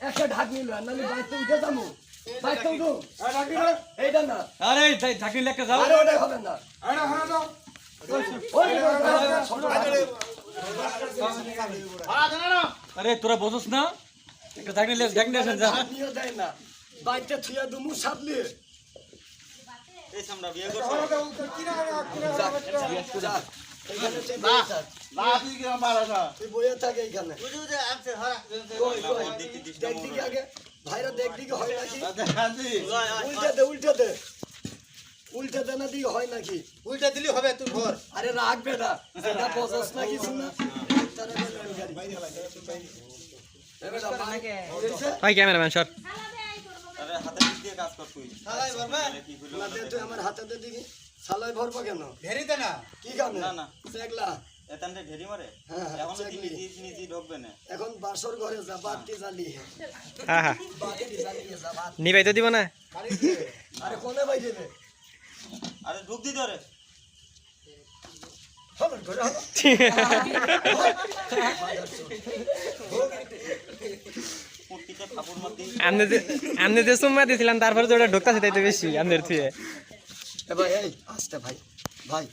একটা ঢাক নিল নালে বাইতে উঠে যাবো বাইতে উঠো এইটা না আরে ঢাকনি লেখা যাও আরে ওটা হবে না আরে তোরা বসস না একটা ঢাকনি আসেন যা নিয়ে দেয় না বাইতে থুয়া দুমু সাতলি এই সামনে বিয়ে করছো তুই বইয়ে থাকে এইখানে বুঝুদে আছে হরা দেখ দিকে আগে ভাইরা দেখ দিকে হয় নাকি হাজি উল্টে দে না দিকে হয় নাকি উল্টা দিলি হবে তুই ঘর আরে রাখবে না সেটা বসস না কিছু না ভাই ক্যামেরাম্যান শট আরে হাতে দিক দিয়ে কাজ কর তুই সালাই ভরবে কি কইলো তুই আমার হাতে দে দিকে সালাই ভরবো কেন ভেরিতে না কি কামে না না সেগলা এতানতে ঢেরি মারে হ্যাঁ, এখন চেক কি নি। নিজি ঢোকবে না এখন বাসর ঘরে যা বাতি জ্বালি হ্যাঁ হ্যাঁ বাতি জ্বালিয়ে যা বাতি নিবাই তো দিব না আরে কোনে ভাই দেবে আরে ঢুক দি ধরে হবে ঘরে হবে কুটিতে ফাপুর মধ্যে আমনে যে সুম্মা দিছিলাম তারপরে তো ওটা ঢুকতাছে তাই তো বেশি আমনের থুয়ে এ ভাই এই আসতে ভাই ভাই